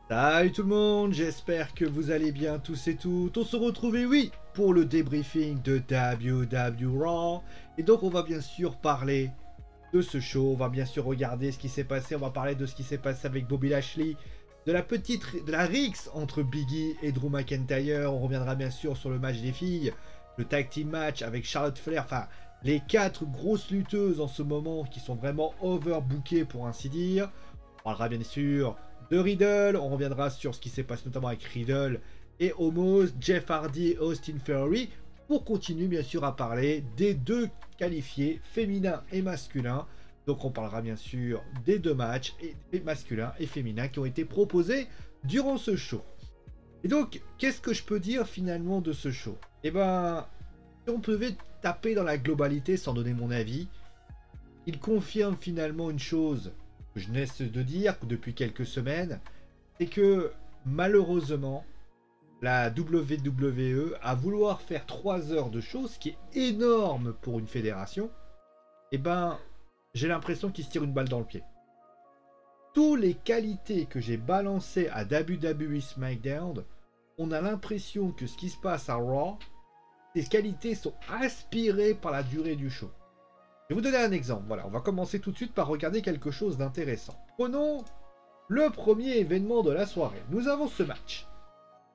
Salut tout le monde, j'espère que vous allez bien tous et toutes. On se retrouve, et oui, pour le débriefing de WWE Raw. Et donc on va bien sûr parler de ce show, on va bien sûr regarder ce qui s'est passé, on va parler de ce qui s'est passé avec Bobby Lashley, de la rixe entre Biggie et Drew McIntyre. On reviendra bien sûr sur le match des filles, le tag team match avec Charlotte Flair, enfin les 4 grosses lutteuses en ce moment qui sont vraiment overbookées pour ainsi dire. On parlera bien sûr de Riddle, on reviendra sur ce qui s'est passé notamment avec Riddle et Omos, Jeff Hardy et Austin Theory, pour continuer bien sûr à parler des deux qualifiés féminins et masculins. Donc on parlera bien sûr des deux matchs masculins et féminins qui ont été proposés durant ce show. Et donc, qu'est-ce que je peux dire finalement de ce show? Eh ben, si on pouvait taper dans la globalité sans donner mon avis, il confirme finalement une chose que je n'ai de dire depuis quelques semaines, c'est que malheureusement, la WWE, à vouloir faire 3 heures de show, ce qui est énorme pour une fédération, eh ben, j'ai l'impression qu'ils se tirent une balle dans le pied. Toutes les qualités que j'ai balancées à WWE SmackDown, on a l'impression que ce qui se passe à Raw, ces qualités sont aspirées par la durée du show. Je vais vous donner un exemple. Voilà, on va commencer tout de suite par regarder quelque chose d'intéressant. Prenons le premier événement de la soirée. Nous avons ce match.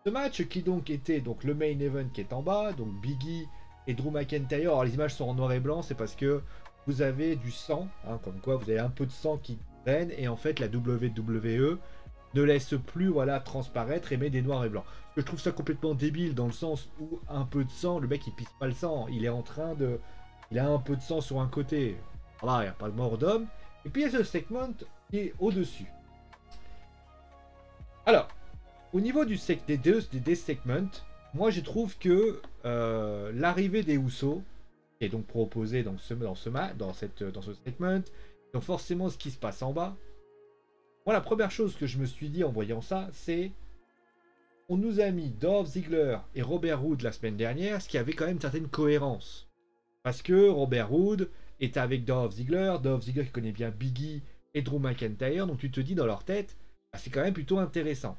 Ce match qui donc était donc le main event qui est en bas, donc Biggie et Drew McIntyre. Alors les images sont en noir et blanc, c'est parce que vous avez du sang, hein, comme quoi vous avez un peu de sang qui traîne, et en fait la WWE ne laisse plus voilà transparaître et met des noirs et blancs. Je trouve ça complètement débile dans le sens où un peu de sang, le mec il pisse pas le sang, il est en train de... Il a un peu de sang sur un côté, voilà, il n'y a pas de mort d'homme. Et puis il y a ce segment qui est au-dessus. Alors, au niveau des segments, moi je trouve que l'arrivée des Usos, qui est donc proposée dans ce segment, donc forcément ce qui se passe en bas, moi la première chose que je me suis dit en voyant ça, c'est on nous a mis Dolph Ziggler et Robert Roode la semaine dernière, ce qui avait quand même une certaine cohérence. Parce que Robert Roode est avec Dolph Ziggler qui connaît bien Biggie et Drew McIntyre, donc tu te dis dans leur tête, bah, c'est quand même plutôt intéressant.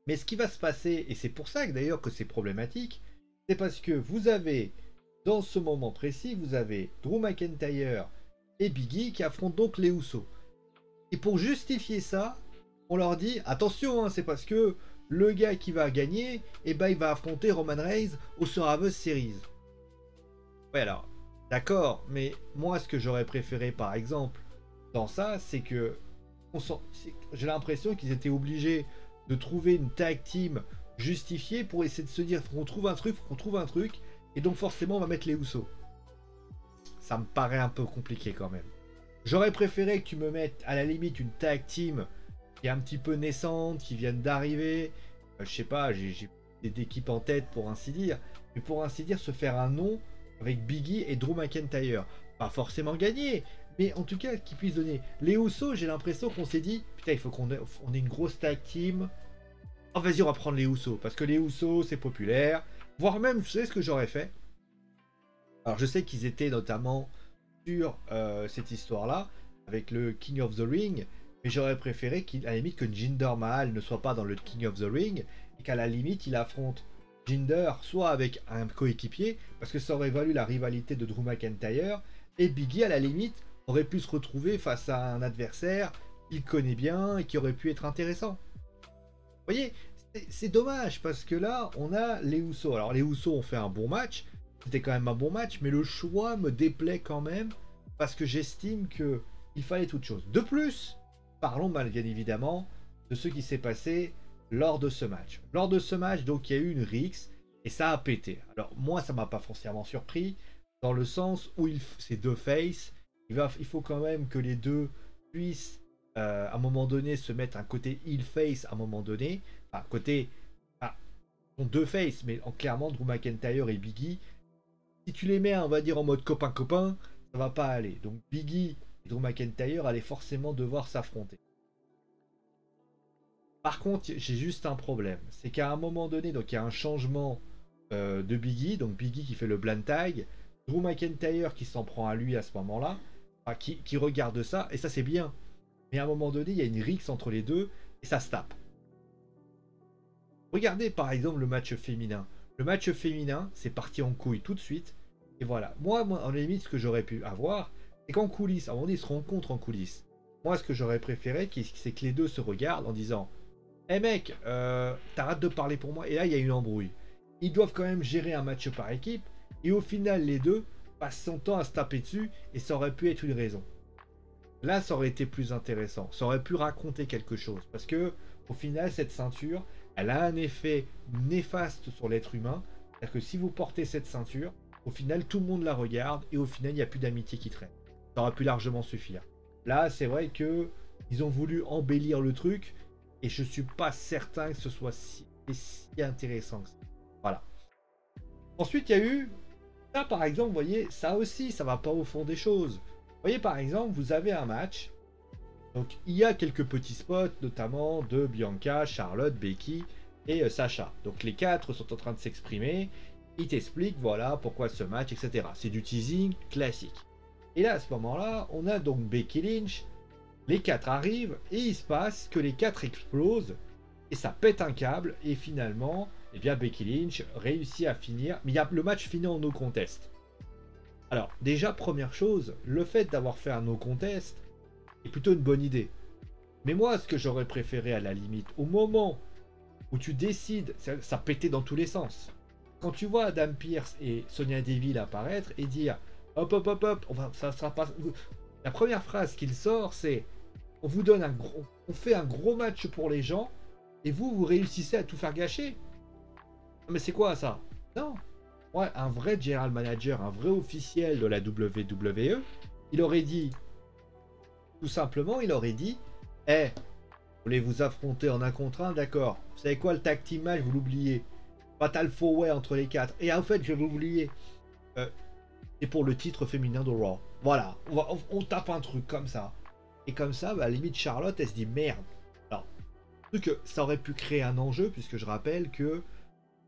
Mais ce qui va se passer, et c'est pour ça que d'ailleurs que c'est problématique, c'est parce que vous avez, dans ce moment précis, vous avez Drew McIntyre et Biggie qui affrontent donc les Usos. Et pour justifier ça, on leur dit, attention, hein, c'est parce que le gars qui va gagner, eh ben, il va affronter Roman Reigns au Survivor Series. Ouais, alors, d'accord, mais moi, ce que j'aurais préféré, par exemple, dans ça, c'est que j'ai l'impression qu'ils étaient obligés de trouver une tag team justifiée pour essayer de se dire qu'on trouve un truc, et donc forcément, on va mettre les Usos. Ça me paraît un peu compliqué quand même. J'aurais préféré que tu me mettes à la limite une tag team qui est un petit peu naissante, qui viennent d'arriver. Je sais pas, j'ai des équipes en tête pour ainsi dire, mais pour ainsi dire, se faire un nom avec Biggie et Drew McIntyre. Pas forcément gagner, mais en tout cas qu'ils puissent donner. Les Usos, j'ai l'impression qu'on s'est dit, putain, il faut qu'on ait une grosse tag team. Oh vas-y, on va prendre les Usos, parce que les Usos, c'est populaire. Voire même, je sais ce que j'aurais fait. Alors je sais qu'ils étaient notamment sur cette histoire-là, avec le King of the Ring, mais j'aurais préféré qu'à la limite que Jinder Mahal ne soit pas dans le King of the Ring, et qu'à la limite il affronte Jinder soit avec un coéquipier, parce que ça aurait valu la rivalité de Drew McIntyre, et Biggie à la limite aurait pu se retrouver face à un adversaire qu'il connaît bien et qui aurait pu être intéressant. Vous voyez, c'est dommage, parce que là on a les Usos. Alors les Usos ont fait un bon match, c'était quand même un bon match, mais le choix me déplaît quand même, parce que j'estime qu'il fallait autre chose. De plus, parlons bien évidemment de ce qui s'est passé lors de ce match. Lors de ce match, donc il y a eu une rixe et ça a pété. Alors moi, ça m'a pas foncièrement surpris, dans le sens où c'est deux faces. Il faut quand même que les deux puissent à un moment donné se mettre un côté heel face à un moment donné. Enfin, côté... Enfin, sont deux faces, mais clairement Drew McIntyre et Biggie, si tu les mets, on va dire, en mode copain-copain, ça va pas aller. Donc Biggie et Drew McIntyre allaient forcément devoir s'affronter. Par contre, j'ai juste un problème. C'est qu'à un moment donné, donc il y a un changement de Biggie. Donc Biggie qui fait le blind tag. Drew McIntyre qui s'en prend à lui à ce moment-là. Enfin, qui regarde ça. Et ça, c'est bien. Mais à un moment donné, il y a une rixe entre les deux. Et ça se tape. Regardez par exemple le match féminin. Le match féminin, c'est parti en couille tout de suite. Et voilà. Moi en limite, ce que j'aurais pu avoir, c'est qu'en coulisses, à un moment donné, ils se rencontrent en coulisses. Moi, ce que j'aurais préféré, c'est que les deux se regardent en disant hey mec, t'arrêtes de parler pour moi. Et là, il y a une embrouille. Ils doivent quand même gérer un match par équipe. Et au final, les deux passent son temps à se taper dessus. Et ça aurait pu être une raison. Là, ça aurait été plus intéressant. Ça aurait pu raconter quelque chose. Parce que, au final, cette ceinture, elle a un effet néfaste sur l'être humain. C'est-à-dire que si vous portez cette ceinture, au final, tout le monde la regarde. Et au final, il n'y a plus d'amitié qui traîne. Ça aurait pu largement suffire. Là, c'est vrai que ils ont voulu embellir le truc. Et je suis pas certain que ce soit si intéressant que ça. Voilà. Ensuite, il y a eu... Ça, par exemple, vous voyez, ça aussi, ça va pas au fond des choses. Vous voyez, par exemple, vous avez un match. Donc, il y a quelques petits spots, notamment de Bianca, Charlotte, Becky et Sacha. Donc, les quatre sont en train de s'exprimer. Ils t'expliquent, voilà, pourquoi ce match, etc. C'est du teasing classique. Et là, à ce moment-là, on a donc Becky Lynch. Les quatre arrivent et il se passe que les quatre explosent et ça pète un câble et finalement, eh bien Becky Lynch réussit à finir. Mais le match finit en no contest. Alors déjà première chose, le fait d'avoir fait un no contest est plutôt une bonne idée. Mais moi, ce que j'aurais préféré à la limite, au moment où tu décides, ça pétait dans tous les sens. Quand tu vois Adam Pearce et Sonya Deville apparaître et dire hop hop hop hop, ça sera pas. La première phrase qu'il sort, c'est on vous donne on fait un gros match pour les gens et vous réussissez à tout faire gâcher. Mais c'est quoi ça? Non. Ouais, un vrai general manager, un vrai officiel de la WWE, il aurait dit, tout simplement, il aurait dit, vous voulez vous affronter en un contre un, d'accord. Vous savez quoi, le tag team match, vous l'oubliez. Fatal 4-way entre les quatre. Et en fait, je vais vous oublier. C'est pour le titre féminin de Raw. Voilà, on tape un truc comme ça. Et comme ça, bah, à la limite, Charlotte, elle se dit merde. Alors, que ça aurait pu créer un enjeu, puisque je rappelle que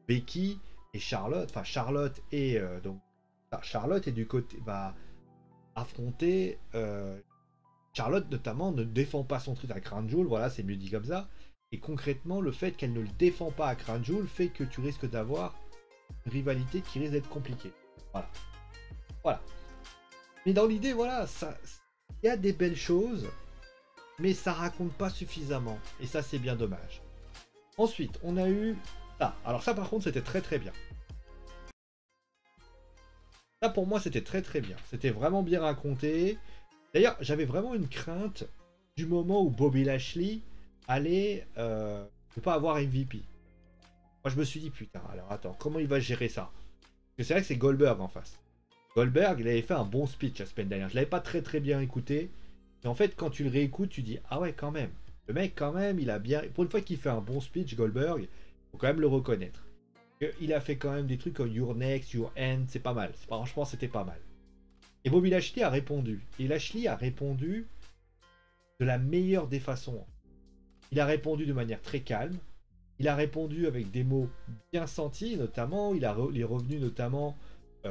Becky et Charlotte, enfin Charlotte et donc Charlotte est du côté, va affronter Charlotte notamment ne défend pas son truc à Crown Jewel, voilà, c'est mieux dit comme ça. Et concrètement, le fait qu'elle ne le défend pas à Crown Jewel fait que tu risques d'avoir une rivalité qui risque d'être compliquée. Voilà. Voilà. Mais dans l'idée, voilà, ça. Il y a des belles choses, mais ça raconte pas suffisamment. Et ça, c'est bien dommage. Ensuite, on a eu ça. Alors ça, par contre, c'était très très bien. Ça, pour moi, c'était très très bien. C'était vraiment bien raconté. D'ailleurs, j'avais vraiment une crainte du moment où Bobby Lashley allait ne pas avoir MVP. Moi, je me suis dit, putain, alors attends, comment il va gérer ça? Parce que c'est vrai que c'est Goldberg en face. Goldberg, il avait fait un bon speech la semaine dernière. Je l'avais pas très très bien écouté. Mais en fait, quand tu le réécoutes, tu dis ah ouais, quand même. Le mec, quand même, il a bien. Pour une fois qu'il fait un bon speech, Goldberg, faut quand même le reconnaître. Il a fait quand même des trucs comme Your Next, Your End, c'est pas mal. Franchement, c'était pas mal. Et Bobby Lashley a répondu. Et Lashley a répondu de la meilleure des façons. Il a répondu de manière très calme. Il a répondu avec des mots bien sentis, notamment. Il est revenu notamment.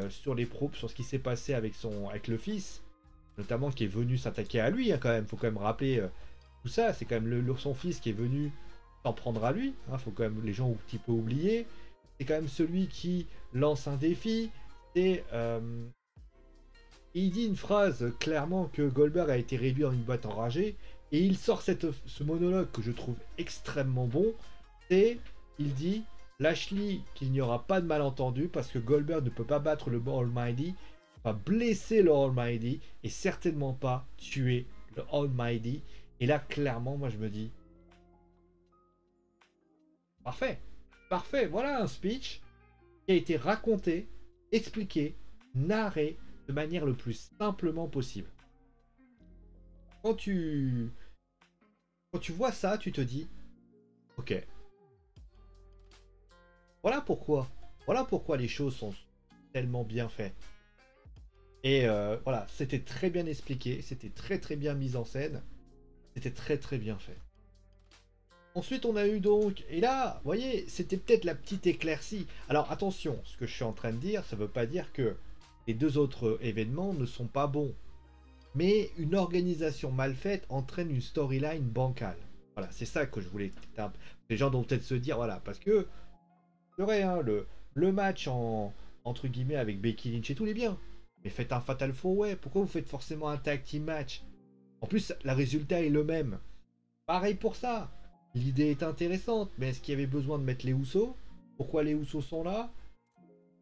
Sur les propos, sur ce qui s'est passé avec le fils, notamment qui est venu s'attaquer à lui, hein, quand même. Faut quand même rappeler tout ça. C'est quand même son fils qui est venu s'en prendre à lui. Hein, faut quand même les gens ont un petit peu oublié. C'est quand même celui qui lance un défi. Et il dit une phrase clairement que Goldberg a été réduit en une boîte enragée. Et il sort ce monologue que je trouve extrêmement bon. C'est, il dit. Lashley, qu'il n'y aura pas de malentendu parce que Goldberg ne peut pas battre le Almighty, pas blesser le Almighty et certainement pas tuer le Almighty. Et là, clairement, moi je me dis parfait, parfait. Voilà un speech qui a été raconté, expliqué, narré de manière le plus simplement possible. Quand tu vois ça, tu te dis ok. Voilà pourquoi les choses sont tellement bien faites. Et voilà, c'était très bien expliqué, c'était très très bien mis en scène, c'était très très bien fait. Ensuite on a eu donc, et là, vous voyez, c'était peut-être la petite éclaircie. Alors attention, ce que je suis en train de dire, ça ne veut pas dire que les deux autres événements ne sont pas bons. Mais une organisation mal faite entraîne une storyline bancale. Voilà, c'est ça que je voulais. Les gens doivent peut-être se dire, voilà, parce que c'est vrai, hein, le match entre guillemets avec Becky Lynch et tout, il est bien. Mais faites un Fatal 4-Way. Pourquoi vous faites forcément un tag team match? En plus, le résultat est le même. Pareil pour ça. L'idée est intéressante, mais est-ce qu'il y avait besoin de mettre les Usos? Pourquoi les Usos sont là?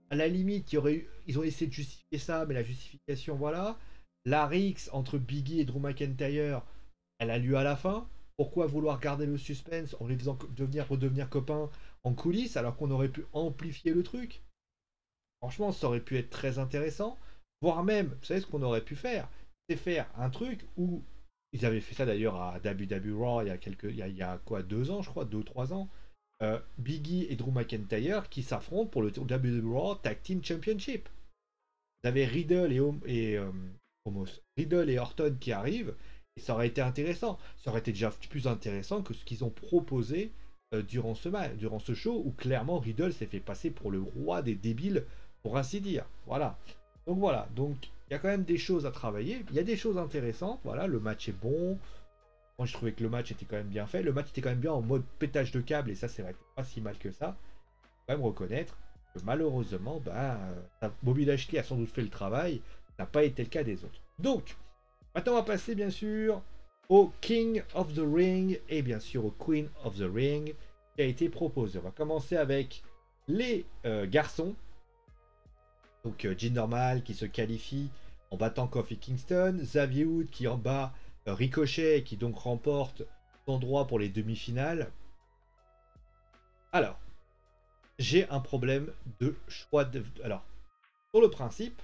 À la limite, ils ont essayé de justifier ça, mais la justification, voilà. La rixe entre Biggie et Drew McIntyre, elle a lieu à la fin. Pourquoi vouloir garder le suspense en les faisant redevenir copains en coulisses alors qu'on aurait pu amplifier le truc? Franchement, ça aurait pu être très intéressant. Voire même, vous savez ce qu'on aurait pu faire? C'est faire un truc où ils avaient fait ça d'ailleurs à WWE Raw il y a quoi, 2 ans, je crois, 2 ou 3 ans. Biggie et Drew McIntyre qui s'affrontent pour le WWE Raw Tag Team Championship. Vous avez Riddle et Orton qui arrivent, et ça aurait été intéressant. Ça aurait été déjà plus intéressant que ce qu'ils ont proposé durant ce show, où clairement Riddle s'est fait passer pour le roi des débiles, pour ainsi dire. Voilà, donc il y a quand même des choses à travailler. Il y a des choses intéressantes. Voilà, le match est bon. Moi, je trouvais que le match était quand même bien fait. Le match était quand même bien en mode pétage de câble, et ça, c'est vrai que c'est pas si mal que ça. Faut quand même reconnaître que malheureusement, Bobby Lashley a sans doute fait le travail. Ça n'a pas été le cas des autres. Donc, maintenant, on va passer bien sûr au King of the Ring et bien sûr au Queen of the Ring qui a été proposé. On va commencer avec les garçons. Donc, Jinder Mahal qui se qualifie en battant Kofi Kingston. Xavier Woods qui en bat Ricochet qui donc remporte son droit pour les demi-finales. Alors, j'ai un problème de choix de... Alors, sur le principe,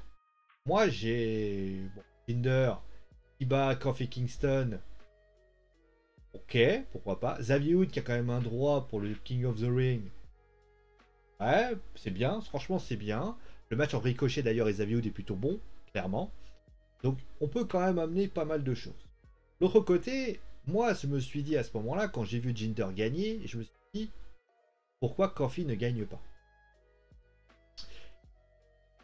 moi j'ai... Jinder qui bat Kofi Kingston. Ok, pourquoi pas. Xavier Woods qui a quand même un droit pour le King of the Ring. Ouais, c'est bien, franchement c'est bien. Le match en Ricochet d'ailleurs et Xavier Woods est plutôt bon, clairement. Donc on peut quand même amener pas mal de choses. L'autre côté, moi je me suis dit à ce moment-là, quand j'ai vu Jinder gagner, je me suis dit, pourquoi Kofi ne gagne pas?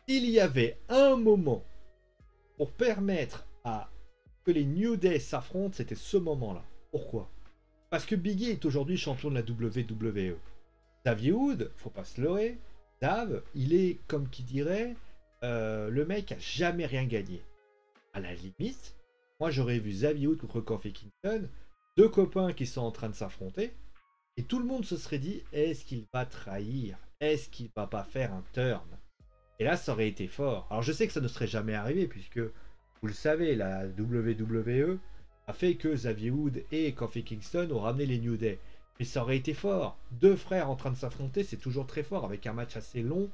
Il y avait un moment pour permettre à que les New Day s'affrontent, c'était ce moment-là. Pourquoi? Parce que Biggie est aujourd'hui champion de la WWE. Xavier Woods, faut pas se leurrer, Dave, il est comme qui dirait, le mec a jamais rien gagné. À la limite, moi j'aurais vu Xavier Woods contre Kofi Kingston, deux copains qui sont en train de s'affronter, et tout le monde se serait dit, est-ce qu'il va trahir? Est-ce qu'il va pas faire un turn? Et là, ça aurait été fort. Alors je sais que ça ne serait jamais arrivé, puisque, vous le savez, la WWE a fait que Xavier Woods et Kofi Kingston ont ramené les New Day. Mais ça aurait été fort. Deux frères en train de s'affronter, c'est toujours très fort, avec un match assez long.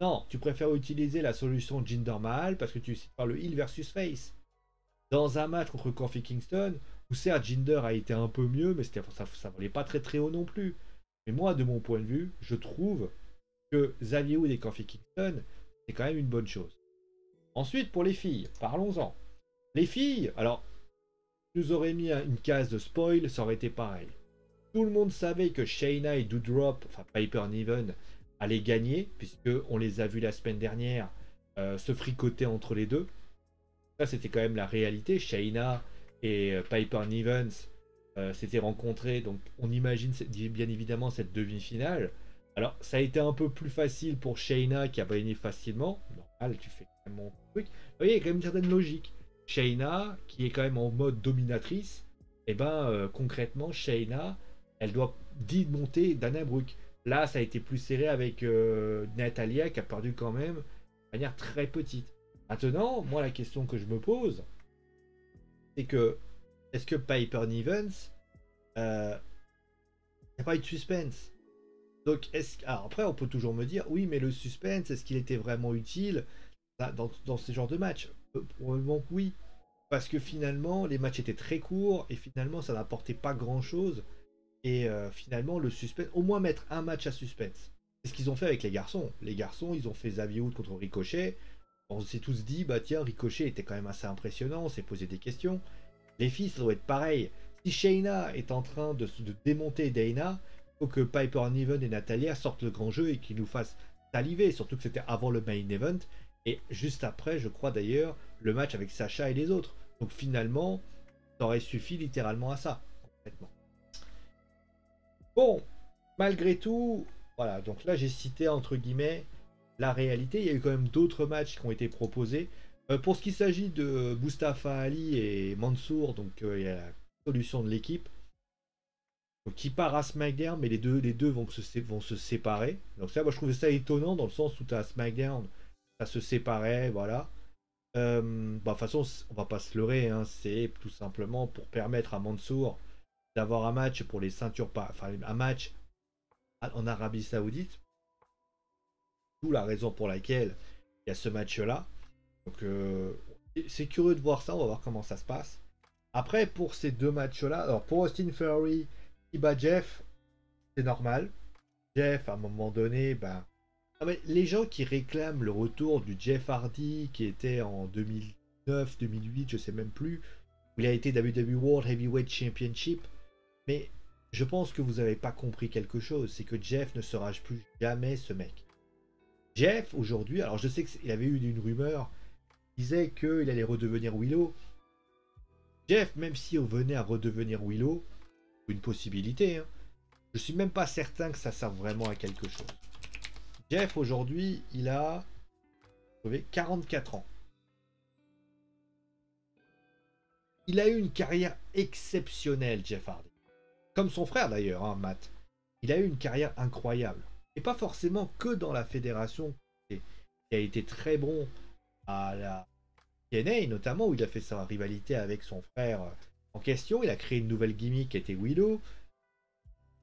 Non, tu préfères utiliser la solution Jinder Mahal, parce que tu cites pas le heel versus face. Dans un match contre Kofi Kingston, où certes Jinder a été un peu mieux, mais ça valait pas très très haut non plus. Mais moi, de mon point de vue, je trouve que Xavier Woods et Kofi Kingston, c'est quand même une bonne chose. Ensuite, pour les filles, parlons-en. Les filles, alors, nous aurait mis une case de spoil, ça aurait été pareil. Tout le monde savait que Shayna et Doudrop, enfin Piper Niven, allaient gagner, puisque on les a vus la semaine dernière se fricoter entre les deux. Ça, c'était quand même la réalité. Shayna et Piper Niven s'étaient rencontrés, donc on imagine bien évidemment cette demi-finale. Alors, ça a été un peu plus facile pour Shayna qui a gagné facilement. Normal, tu fais quand même mon truc. Vous voyez, il y a quand même une certaine logique. Shayna, qui est quand même en mode dominatrice, et concrètement, Shayna, elle doit monter Dana Brooke. Là, ça a été plus serré avec Natalia qui a perdu quand même de manière très petite. Maintenant, moi, la question que je me pose, c'est que est-ce que Piper Nivens, il n'y a pas eu de suspense? Donc, alors après, on peut toujours me dire, oui, mais le suspense, est-ce qu'il était vraiment utile dans ce genre de match? Probablement que oui. Parce que finalement, les matchs étaient très courts et finalement, ça n'apportait pas grand-chose. Et finalement, le suspense, au moins mettre un match à suspense. C'est ce qu'ils ont fait avec les garçons. Les garçons, ils ont fait Xavier Woods contre Ricochet. On s'est tous dit, bah tiens, Ricochet était quand même assez impressionnant, on s'est posé des questions. Les filles, ça doit être pareil. Si Shayna est en train de démonter Dana, il faut que Piper Niven et Natalia sortent le grand jeu et qu'ils nous fassent saliver. Surtout que c'était avant le main event. Et juste après, je crois d'ailleurs, le match avec Sacha et les autres. Donc finalement, ça aurait suffi littéralement à ça, complètement. Bon, malgré tout, voilà, donc là j'ai cité entre guillemets la réalité. Il y a eu quand même d'autres matchs qui ont été proposés. Pour ce qui s'agit de Mustafa Ali et Mansour, donc il y a la solution de l'équipe. Donc qui part à SmackDown, mais les deux vont se séparer. Donc ça, moi je trouvais ça étonnant dans le sens où tu as SmackDown, ça se séparait, voilà. Bah, de toute façon, on va pas se leurrer, hein, c'est tout simplement pour permettre à Mansour d'avoir un match pour les ceintures, enfin un match en Arabie Saoudite. D'où la raison pour laquelle il y a ce match-là. Donc c'est curieux de voir ça, on va voir comment ça se passe. Après, pour ces deux matchs-là, alors pour Austin Theory qui bat Jeff, c'est normal. Jeff, à un moment donné, ben. Ah, mais les gens qui réclament le retour du Jeff Hardy qui était en 2009, 2008, je sais même plus, où il a été WWE World Heavyweight Championship, mais je pense que vous n'avez pas compris quelque chose, c'est que Jeff ne sera plus jamais ce mec. Jeff, aujourd'hui, alors je sais qu'il avait eu une rumeur, qui disait qu'il allait redevenir Willow. Jeff, même si on venait à redevenir Willow, une possibilité, hein, je suis même pas certain que ça serve vraiment à quelque chose. Jeff, aujourd'hui, il a 44 ans. Il a eu une carrière exceptionnelle, Jeff Hardy. Comme son frère d'ailleurs, hein, Matt. Il a eu une carrière incroyable. Et pas forcément que dans la fédération, qui a été très bon à la TNA, notamment où il a fait sa rivalité avec son frère en question. Il a créé une nouvelle gimmick qui était Willow.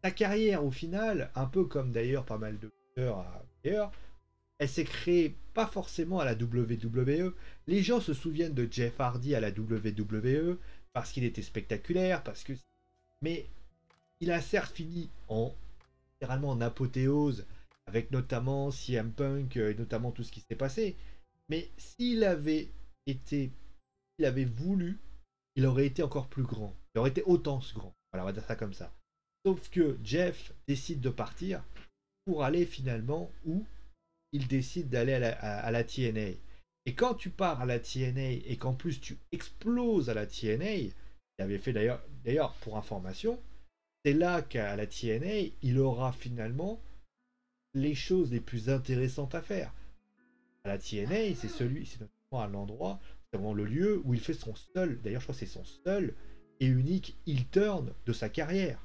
Sa carrière, au final, un peu comme d'ailleurs pas mal de lutteurs d'ailleurs, elle s'est créée pas forcément à la WWE. Les gens se souviennent de Jeff Hardy à la WWE parce qu'il était spectaculaire, parce que. Mais il a certes fini littéralement en apothéose avec notamment CM Punk et notamment tout ce qui s'est passé. Mais s'il avait été, il avait voulu, il aurait été encore plus grand. Il aurait été autant ce grand. Voilà, on va dire ça comme ça. Sauf que Jeff décide de partir pour aller finalement où il décide d'aller à la TNA. Et quand tu pars à la TNA et qu'en plus tu exploses à la TNA, il avait fait d'ailleurs pour information, c'est là qu'à la TNA, il aura finalement les choses les plus intéressantes à faire. À la TNA, c'est notamment à l'endroit, c'est vraiment le lieu où il fait son seul, d'ailleurs je crois que c'est son seul et unique heel turn de sa carrière.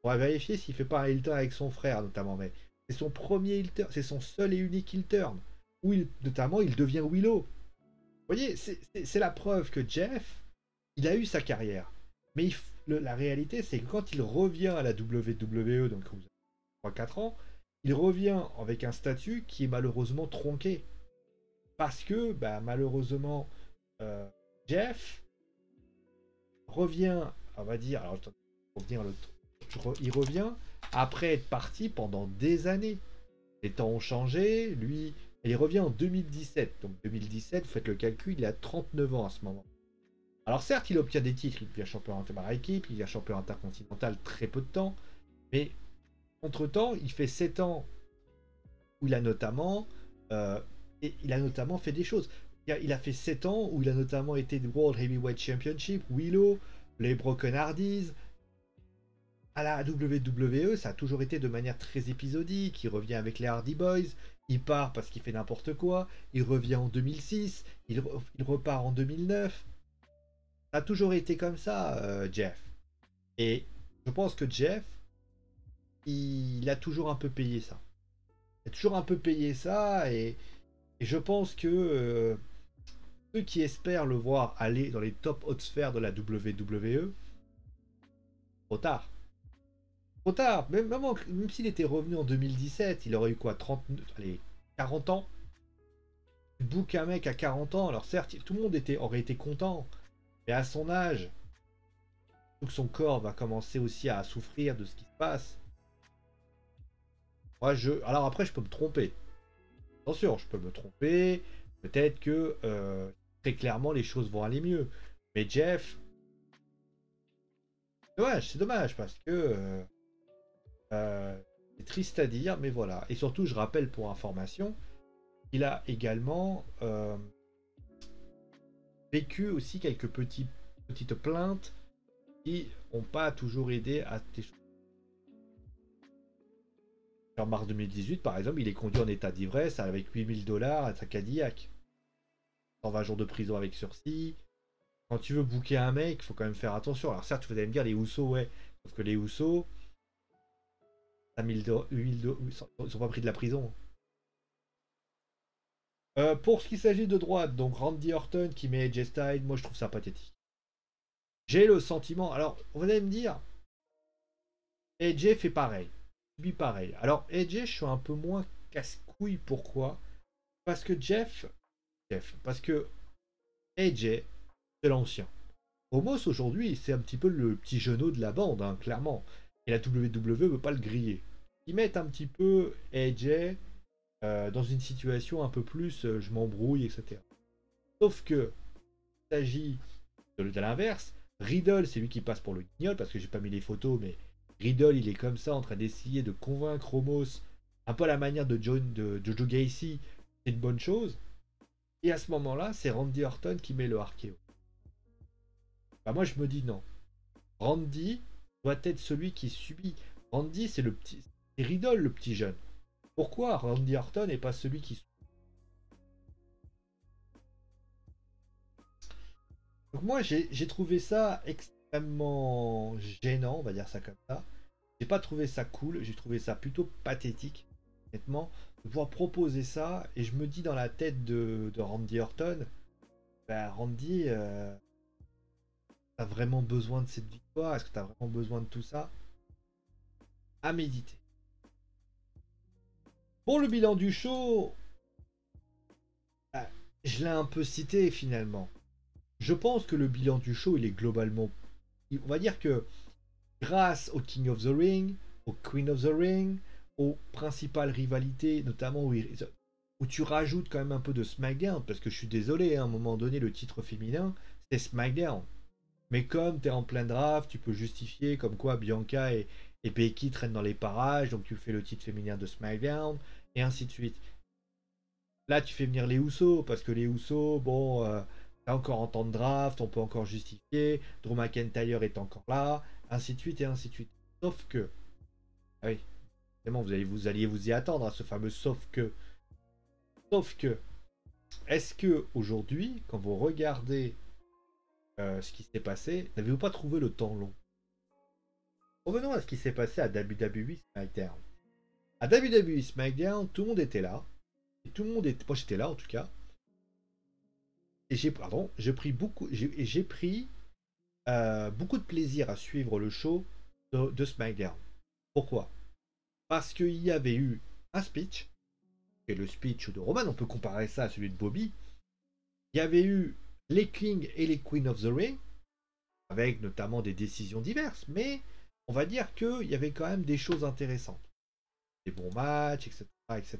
On va vérifier s'il fait pas un heel turn avec son frère notamment, mais c'est son premier heel turn, c'est son seul et unique heel turn, où notamment il devient Willow. Vous voyez, c'est la preuve que Jeff, il a eu sa carrière. Mais la réalité, c'est que quand il revient à la WWE, donc 3-4 ans, il revient avec un statut qui est malheureusement tronqué. Parce que, bah, malheureusement, Jeff revient, on va dire, alors il revient après être parti pendant des années. Les temps ont changé, lui, il revient en 2017. Donc 2017, vous faites le calcul, il a 39 ans à ce moment. Alors certes, il obtient des titres, il devient champion par équipe, il devient champion intercontinental très peu de temps, mais entre-temps, il fait 7 ans où il a notamment fait des choses. Il a fait 7 ans où il a notamment été World Heavyweight Championship, Willow, les Broken Hardys. À la WWE, ça a toujours été de manière très épisodique. Il revient avec les Hardy Boys, il part parce qu'il fait n'importe quoi, il revient en 2006, il repart en 2009. Ça a toujours été comme ça, Jeff. Et je pense que Jeff, il a toujours un peu payé ça. Il a toujours un peu payé ça et je pense que ceux qui espèrent le voir aller dans les top hautes sphères de la WWE, trop tard. Trop tard. Même s'il était revenu en 2017, il aurait eu quoi 40 ans. Tu bookes un mec à 40 ans, alors certes, tout le monde aurait été content. Mais à son âge, que son corps va commencer aussi à souffrir de ce qui se passe. Alors après, je peux me tromper. Attention, je peux me tromper. Peut-être que très clairement, les choses vont aller mieux. Mais Jeff, c'est dommage parce que c'est triste à dire, mais voilà. Et surtout, je rappelle pour information, il a également vécu aussi quelques petites plaintes qui n'ont pas toujours aidé à des choses. En mars 2018, par exemple, il est conduit en état d'ivresse avec 8000 dollars à sa Cadillac. 120 jours de prison avec sursis. Quand tu veux booker un mec, il faut quand même faire attention. Alors certes, vous allez me dire, les Housseaux, ouais. Sauf que les Housseaux, 5000 ils sont pas pris de la prison. Pour ce qui s'agit de droite, donc Randy Orton qui met AJ Styles, moi je trouve ça pathétique. J'ai le sentiment, alors vous allez me dire, AJ fait pareil, subit pareil. Alors AJ, je suis un peu moins casse-couille, pourquoi? Parce que parce que AJ, c'est l'ancien. Omos aujourd'hui, c'est un petit peu le petit genou de la bande, hein, clairement. Et la WWE veut pas le griller. Ils mettent un petit peu AJ dans une situation un peu plus je m'embrouille, etc. Sauf que il s'agit de l'inverse. Riddle, c'est lui qui passe pour le guignol parce que j'ai pas mis les photos, mais Riddle, il est comme ça en train d'essayer de convaincre Omos, un peu à la manière de Joe Gacy, c'est une bonne chose. Et à ce moment-là, c'est Randy Orton qui met le RKO. Bah moi, je me dis non. Randy doit être celui qui subit. Randy, c'est le petit, c'est Riddle, le petit jeune. Pourquoi Randy Orton n'est pas celui qui subit? Donc moi, j'ai trouvé ça extrêmement gênant, on va dire ça comme ça. J'ai pas trouvé ça cool, j'ai trouvé ça plutôt pathétique, honnêtement, de pouvoir proposer ça. Et je me dis dans la tête de Randy Orton, bah Randy, t'as vraiment besoin de cette victoire? Est-ce que t'as vraiment besoin de tout ça? À méditer. Pour le bilan du show, je l'ai un peu cité finalement. Je pense que le bilan du show, il est globalement... On va dire que grâce au King of the Ring, au Queen of the Ring, aux principales rivalités, notamment où tu rajoutes quand même un peu de SmackDown, parce que je suis désolé, hein, à un moment donné, le titre féminin, c'était SmackDown. Mais comme tu es en plein draft, tu peux justifier comme quoi Bianca et Becky traînent dans les parages, donc tu fais le titre féminin de SmackDown, et ainsi de suite. Là, tu fais venir les Usos, parce que les Usos, bon, t'es encore en temps de draft, on peut encore justifier, Drew McIntyre est encore là, ainsi de suite et ainsi de suite. Sauf que, ah oui, évidemment, vous alliez vous y attendre à ce fameux sauf que, est-ce que aujourd'hui, quand vous regardez ce qui s'est passé, n'avez-vous pas trouvé le temps long? Revenons à ce qui s'est passé à WWE SmackDown. À WWE SmackDown, tout le monde était là. Et tout le monde était. Moi j'étais là en tout cas. Et j'ai pris beaucoup de plaisir à suivre le show de SmackDown. Pourquoi? Parce qu'il y avait eu un speech, et le speech de Roman, on peut comparer ça à celui de Bobby. Il y avait eu les Kings et les Queen of the Ring, avec notamment des décisions diverses, mais on va dire qu'il y avait quand même des choses intéressantes. Des bons matchs, etc., etc.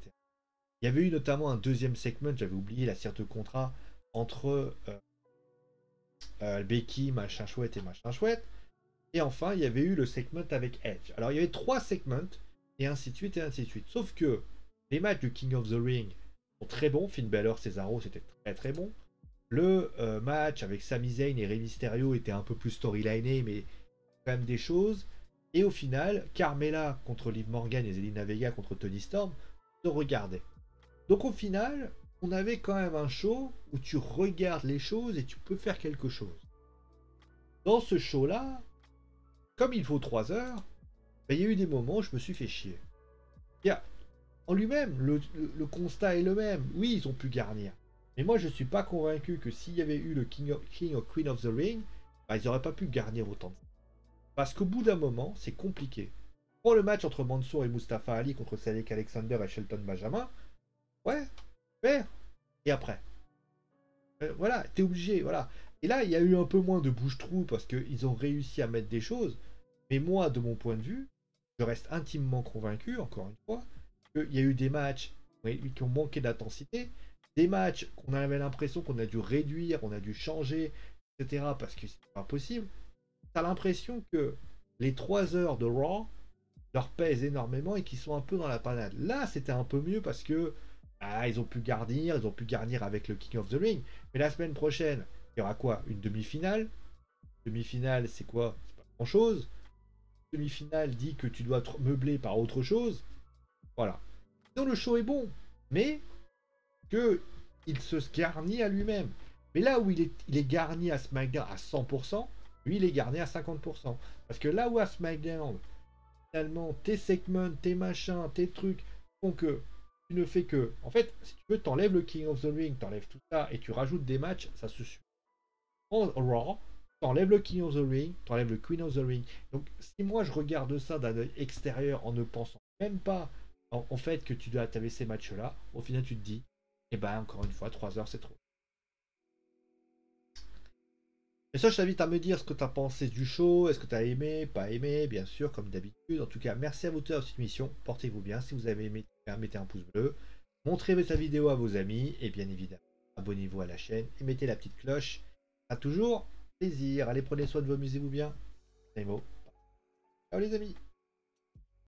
Il y avait eu notamment un deuxième segment, j'avais oublié la carte de contrat, entre Becky, machin chouette et machin chouette. Et enfin, il y avait eu le segment avec Edge. Alors, il y avait 3 segments, et ainsi de suite, et ainsi de suite. Sauf que les matchs du King of the Ring sont très bons. Finn Balor, Cesaro, c'était très très bon. Le match avec Sami Zayn et Rey Mysterio était un peu plus storyliné, mais quand même des choses. Et au final, Carmella contre Liv Morgan et Zelina Vega contre Toni Storm se regardaient. Donc au final, on avait quand même un show où tu regardes les choses et tu peux faire quelque chose. Dans ce show-là, comme il faut 3 heures, ben, il y a eu des moments où je me suis fait chier. En lui-même, le constat est le même. Oui, ils ont pu garnir. Mais moi, je ne suis pas convaincu que s'il y avait eu le King of Queen of the Ring, ben, ils n'auraient pas pu garnir autant de ça. Parce qu'au bout d'un moment, c'est compliqué. Pour le match entre Mansour et Mustafa Ali contre Cedric Alexander et Shelton Benjamin, ouais, super. Et après, voilà, t'es obligé, voilà. Et là, il y a eu un peu moins de bouche-trou parce qu'ils ont réussi à mettre des choses. Mais moi, de mon point de vue, je reste intimement convaincu, encore une fois, qu'il y a eu des matchs qui ont manqué d'intensité, des matchs qu'on avait l'impression qu'on a dû réduire, on a dû changer, etc. parce que c'est pas possible. T'as l'impression que les 3 heures de Raw leur pèsent énormément et qu'ils sont un peu dans la panade. Là, c'était un peu mieux parce que ils ont pu garnir avec le King of the Ring. Mais la semaine prochaine, il y aura quoi? Une demi-finale. Demi-finale, c'est quoi? C'est pas grand-chose. Demi-finale dit que tu dois te meubler par autre chose. Voilà. Donc le show est bon, mais que il se garnit à lui-même. Mais là où il est garni à SmackDown à 100%, lui il est garni à 50%. Parce que là où à SmackDown, finalement, tes segments, tes machins, tes trucs font que tu ne fais que. En fait, si tu veux, t'enlèves le King of the Ring, t'enlèves tout ça et tu rajoutes des matchs, ça se suit. En Raw, t'enlèves le King of the Ring, t'enlèves le Queen of the Ring. Donc, si moi je regarde ça d'un œil extérieur en ne pensant même pas en fait que tu dois avais ces matchs-là, au final tu te dis, eh ben encore une fois, 3 heures c'est trop. Et ça, je t'invite à me dire ce que tu as pensé du show, est-ce que tu as aimé, pas aimé, bien sûr, comme d'habitude. En tout cas, merci à vous tous de cette émission, portez-vous bien. Si vous avez aimé, mettez un pouce bleu, montrez cette vidéo à vos amis, et bien évidemment, abonnez-vous à la chaîne et mettez la petite cloche. A toujours plaisir. Allez, prenez soin de vous, amusez-vous bien. Ciao les amis.